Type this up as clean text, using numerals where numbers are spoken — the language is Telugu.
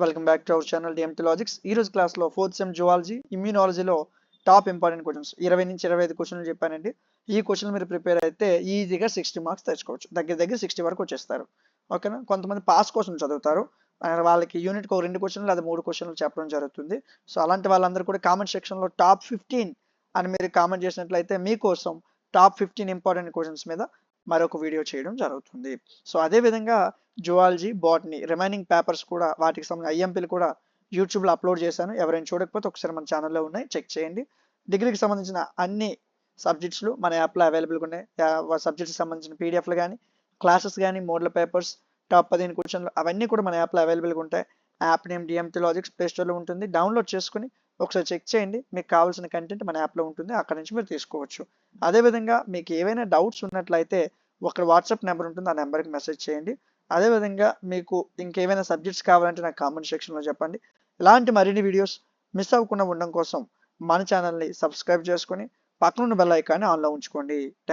Welcome back to our channel DMT logics. ఈ రోజు క్లాస్లో 4th సెమ్ జువాలజీ ఇమ్యూనాలజీలో టాప్ ఇంపార్టెంట్ క్వశ్చన్స్ 20 నుంచి 25 క్వశ్చన్లు చెప్పానండి. ఈ క్వశ్చన్ మీరు ప్రిపేర్ అయితే ఈజీగా 60 మార్క్స్ తెచ్చుకోవచ్చు. దగ్గర దగ్గర 60 వరకు వచ్చేస్తారు. ఓకేనా. కొంతమంది పాస్ కోసం చదువుతారు, వాళ్ళకి యూనిట్కి ఒక 2 క్వశ్చన్లు లేదా 3 క్వశ్చన్లు చెప్పడం జరుగుతుంది. సో అలాంటి వాళ్ళందరూ కూడా కామెంట్ సెక్షన్లో టాప్ 15 అని మీరు కామెంట్ చేసినట్లయితే మీకోసం టాప్ 15 ఇంపార్టెంట్ క్వశ్చన్స్ మీద మరొక వీడియో చేయడం జరుగుతుంది. సో అదేవిధంగా జువాలజీ, బాటనీ రిమైనింగ్ పేపర్స్ కూడా వాటికి సంబంధించిన ఐఎంపీలు కూడా యూట్యూబ్లో అప్లోడ్ చేశాను. ఎవరైనా చూడకపోతే ఒకసారి మన ఛానల్లో ఉన్నాయి, చెక్ చేయండి. డిగ్రీకి సంబంధించిన అన్ని సబ్జెక్ట్స్లు మన యాప్లో అవైలబుల్గా ఉన్నాయి. సబ్జెక్ట్స్కి సంబంధించిన పీడిఎఫ్లు కానీ, క్లాసెస్ కానీ, మోడల్ పేపర్స్, టాప్ 15 క్వశ్చన్లు అవన్నీ కూడా మన యాప్లో అవైలబుల్గా ఉంటాయి. App name DMT logics play స్టోర్లో ఉంటుంది. డౌన్లోడ్ చేసుకుని ఒకసారి చెక్ చేయండి. మీకు కావాల్సిన కంటెంట్ మన యాప్లో ఉంటుంది, అక్కడ నుంచి మీరు తీసుకోవచ్చు. అదేవిధంగా మీకు ఏవైనా డౌట్స్ ఉన్నట్లయితే ఒక వాట్సాప్ నెంబర్ ఉంటుంది, ఆ నెంబర్కి మెసేజ్ చేయండి. అదేవిధంగా మీకు ఇంకేమైనా సబ్జెక్ట్స్ కావాలంటే నాకు కామెంట్ సెక్షన్లో చెప్పండి. ఇలాంటి మరిన్ని వీడియోస్ మిస్ అవ్వకుండా ఉండడం కోసం మన ఛానల్ని సబ్స్క్రైబ్ చేసుకొని పక్కనున్న బెల్ ఐకాన్ని ఆన్లో ఉంచుకోండి.